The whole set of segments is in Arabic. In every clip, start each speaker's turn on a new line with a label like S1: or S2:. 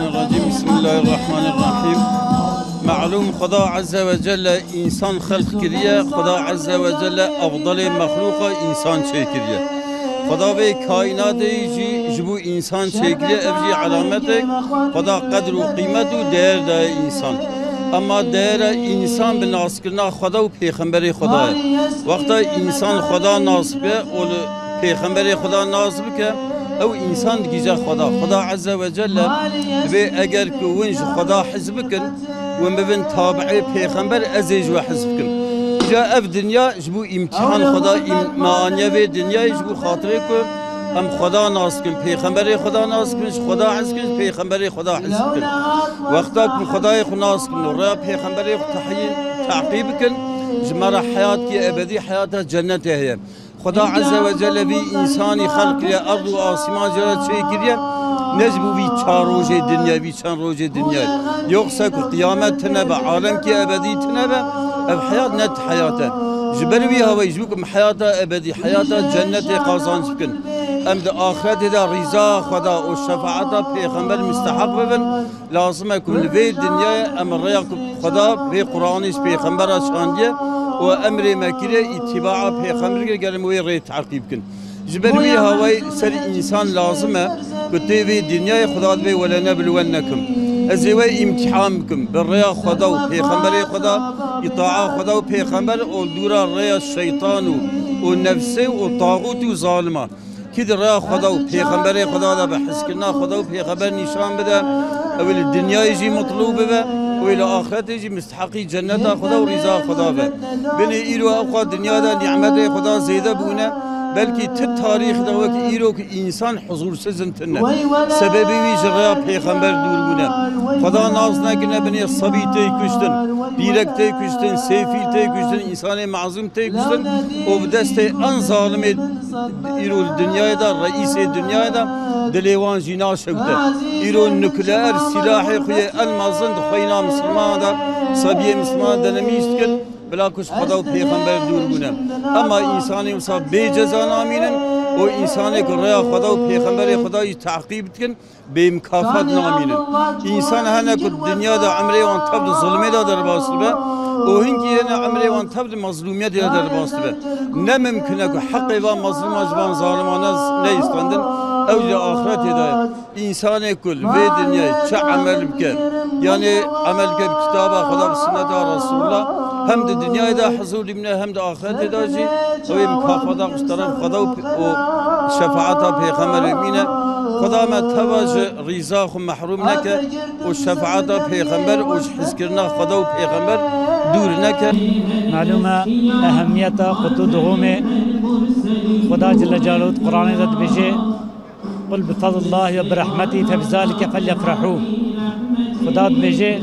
S1: الشيطان الرجيم بسم الله الرحمن الرحيم. معلوم خدا عز وجل إنسان خلق كريه، خدا عز وجل أفضل مخلوق إنسان شكريه. خدا به کائنات جبو انسان شکلی افجی علامتك خدا قدر و قیمت و دیر ده انسان. اما دیر انسان به ناس کرنا خدا و پیغمبر خدا. وقتا انسان خدا ناصبه و پیغمبر خدا ناصب که او انسان دیگه خدا عز وجل به اگر که ونج خدا حزب کن و مبن تابع پیغمبر ازیج و حزب کن. جا اف دنیا جبو امتحان خدا معانیه و دنیا جبو خاطره که هم خدا ناس کن، پیغمبر خدا ناس کن، خدا عز کن، پیغمبر خدا حزب کن. وقتا که خدای خدا ناس کن و را پیغمبر تعقیب کن جمرا حیات کی ابدی حیات جنت ہے. خدا عز وجل بی انسانی خلق لیا ارض و آسمان جرات چه کریه نجبو بی چار روز دنیا بی چند روز دنیا یقصا که قیامت تنبه عالم کی ابدی تنبه اب حیات نت حیاته جبروی هوای جبوکم حیات ابدی حیات جنت قازان بکن. ام ده آخرت ده رضا خدا و شفاعت پیغمبر مستحق ببن لازمه که لوی دنیا امر ریا خدا به قرآنش پیغمبر شاندیه و امر مکیره اتباع پیغمبر گرم وی ری تعقیب کن. جبروی هوای سر انسان لازمه که تیوی دنیای خدا دوی ولا نبلونکم ازوی امتحان بکم بالریا خدا و پیغمبر خدا اطاعه خدا و پیغمبر و دورا ریا شیطان و نفسه و طاغوت و ظالمه که در ریا خدا و پیغمبر خدا دا بحث کنا خدا و پیغمبر نشان بده اول دنیای جی مطلوب به و الى آخرت جی مستحقی جنت خدا و رضا خدا به بین ایرو اوقات دنیا دا نعمت خدا زیده بونه بلکه تاریخ دا وقت ایرو که انسان حضور سزن تنه سببی ویج ریا پیغمبر دور بونه خدا ناز نکنه بنی صبی تی کشتن بیرک تی کشتن سیفیل تی کشتن انسان معظم تی کشتن و بدست ان ظالم ایرو دنیای دا رئیس دنیای دا دلیوان جینا شکته ایرو نکلر سلاح خوی المازن خوینا مسلمان دا صبی مسلمان دا نمیشت کن بلا کش خدا و پیغمبر دور بونه. اما انسانی مصاب بی جزا نامینن و انسانی که ریا خدا و پیغمبر خدای تعقیب کن بی مکافات نامینن. انسان هنه که دنیا دا عمره وان تبد ظلمه دا در باست به و هنگی هنه عمره وان تبد مظلومیت دا در باست به نممکنه که حقی و مظلوم اجبان ظالمانه نیستندن اوج آخرت دا انسان کل و دنیای چه عمل بکن یعنی عمل کن کتاب خدا و سنت رسول الله هم د دنیای دا حضور دیمنه هم د آخرت دا جی و مکافات قشترم خدا و شفاعت پیغمبر امینه خدا ما تواج رضا خو محروم نکه و شفاعت پیغمبر و حس کرنا خدا و پیغمبر دور نکه.
S2: معلومه اهمیت قطود غوم خدا جل جلاله قرآن داد بجه قل بفضل الله وبرحمته فبذلك فليفرحوا. خدا بجه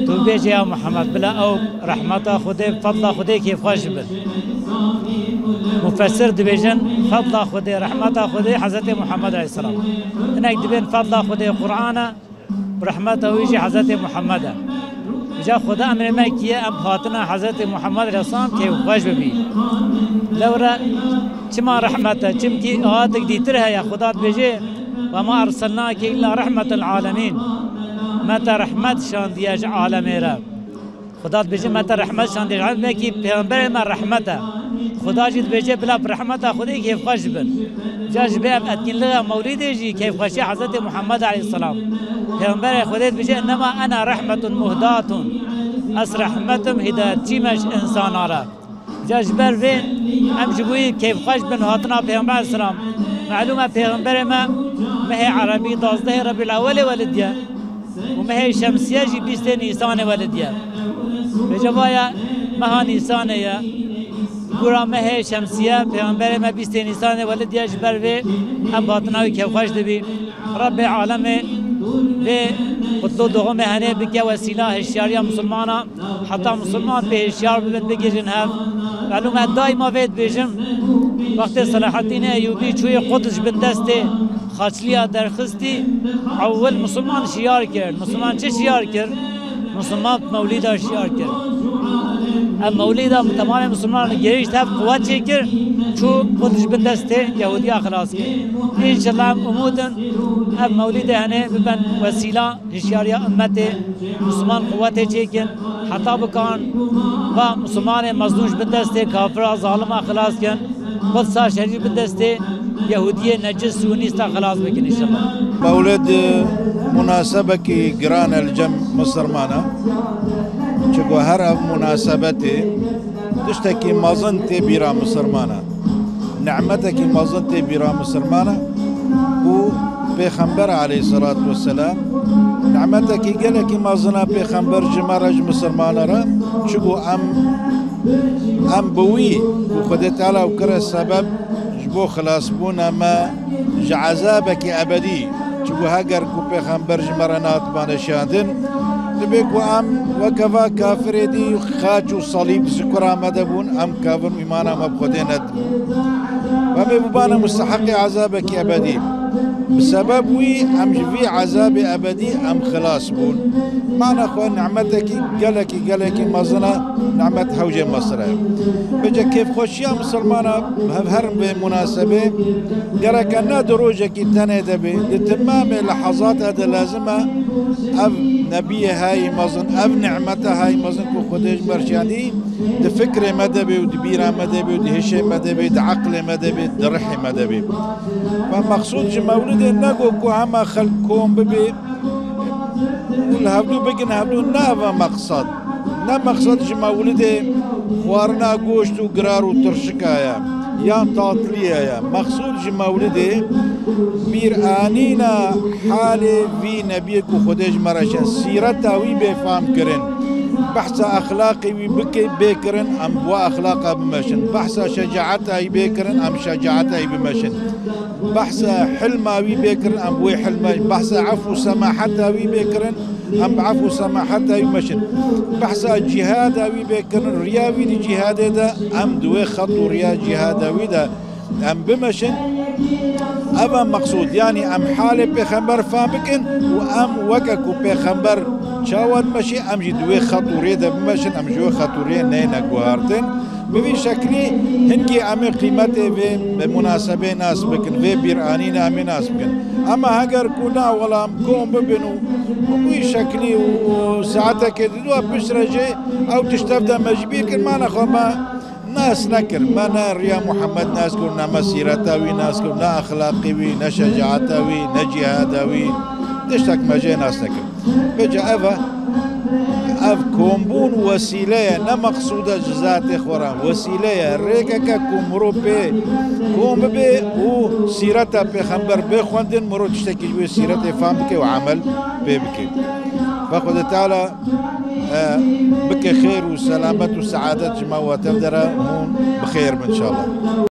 S2: تو بجه يا محمد بلا او رحمت خدا فضل خدا كيف خوش بن. مفسر دبيجن فضل خدا رحمت خدا حضرت محمد عليه السلام. هناك دبين فضل خدا قرآن برحمته ويجي حضرت محمد. جا خدا امر ما كيه ام فاطمه حضرت محمد عليه السلام كيف خوش ببي. لورا كما رحمته كم كي آتك ديترها يا خدا بجه وما ارسلناك الا رحمة العالمين. متى رحمت شان دیاج عالمه را خدا بجه متى رحمت شان دیاج عالمه کی پیغمبر ما رحمته خدا جد بجه بلا رحمت خودی کیف خوش بن جاج به اتکن لغا مولد جی کیف خوشی حضرت محمد علیه السلام پیغمبر خودی بجه انما انا رحمت مهدات اس رحمتم هدایت چیمش انسان را جاج بر وین ام جبوی کیف خوش بن هاتنا پیغمبر السلام. معلومه پیغمبر ما مه عربی 12 ربیع الاول ولدیه وما هي شمسية جي 20 نيسان ولديا بجوايا ما ها نيسان يا برا ما هي شمسية پیغمبر ما 20 نيسان ولديا جبر في هم باطناوي كيف خوش دبي رب العالمين في قطلو دوغم هنه بكي وسيلة هشياريا مسلمانا حتى مسلمان به هشيار ببن بگیرن هم معلومة دائما فيد بيجم وقت صلاح الدين ايوبي چوي قدس بندسته خاصليا درخستی اول مسلمان شیار کرد. مسلمان چه شیار کرد؟ مسلمان مولد شیار کرد. ام مولد تمام مسلمان گریش تف قوت چه کرد؟ شو خودش بندسته يهودية خلاص إن شاء الله أمودا أب مولده هني ببن وسيلة هشيارية أمته مسلمان قوته چيكن حتى بكان با مسلمان مظلوم بندسته كافر ظالم خلاص كن خود صار شرير بندسته يهودية نجس ونيستا خلاص بكن إن شاء الله.
S3: مولد مناسبة كي قران الجم مصر مانا چكو هر مناسبتي تشتكي مازنتي بيرا مسلمانا نعمتك مازنتي بيرا مسلمانا و پیغمبر عليه الصلاة والسلام نعمتك قالك مازنا پیغمبر جمارج مسلمانا را چكو ام بوي وخد تعالى وكره السبب جبو خلاص بونا ما جعذابك أبدي چكو هاگر كو پیغمبر جمارنات بانشاندن تبيكو ام وكفا كافر دي خاچو صليب سكرا مدبون ام كافر ايمانا مبخدين ادبون ومي ببانا مستحق عذابك أبدي بسبب وي ام في عذاب أبدي ام خلاص بون معنى اخوان نعمتك قالك مازنا نعمت حوجة مصر بجا كيف خوشيا مسلمانا هر بمناسبة قالك انا دروجك تاني دبي لتمام لحظات هذا لازمة اب نبي هاي مازن اب نعمتها هاي مازن كو خدش مرشادي دفكر مدبي ودبيرا مدبي ودهشي مدبي دعقل مدبي درحي مدبي فمقصود مولد نقو كو هما خلقكم ببي والهبدو بقن هبدو نافا مقصد نا مقصد مولد خوارنا گوشت و قرار و ترشكايا يان تاطلية يا مقصود مولده بير آنينا حالي في نبيك وخدج مرشان سيرتا وي بفهم كرن بحث أخلاقي وي بكي بكرن أم بوا أخلاقها بمشن بحث شجاعتها وي بكرن أم شجاعتها وي بمشن بحث حلمها وي بكرن أم بوي حلمها بحث عفو سماحتها وي بكرن أم بعفو سماحتها وي مشن بحث جهادها وي بكرن رياوي دي جهاد دا أم دوي خطو ريا جهاد ويدا أم بمشن أبا مقصود يعني أم حالة بيخمبر فامكن وأم وككو بيخمبر شاوان مشي أم جدوي خطوري دا بمشن أم جوي خطوري نينا قوهارتن ببين شكلي هنكي أمي قيمتي في بمناسبة ناس بكن في بيرانينا أمي ناس بكن أما هاجر كنا ولا مكون ببنو وبي شكلي وساعتك دوا بشرجي أو تشتفدا مجبير كن ما نخو ما ناس نكر ما نريا محمد ناس كنا مسيرتاوي ناس كنا أخلاقي نشجاعتاوي نجهاداوي تشتك مجي ناس نكر بجا أف كومبون وسيلة نمقصودة جزات إخوان وسيلة ريكا كومرو بي كوم بي و سيرتا بخمبر بخوندن مرو تشتكي جوي سيرتا فهم بكي وعمل بي بكي فقد تعالى بك خير وسلامة وسعادة جماعة وتفدر هون بخير إن شاء الله.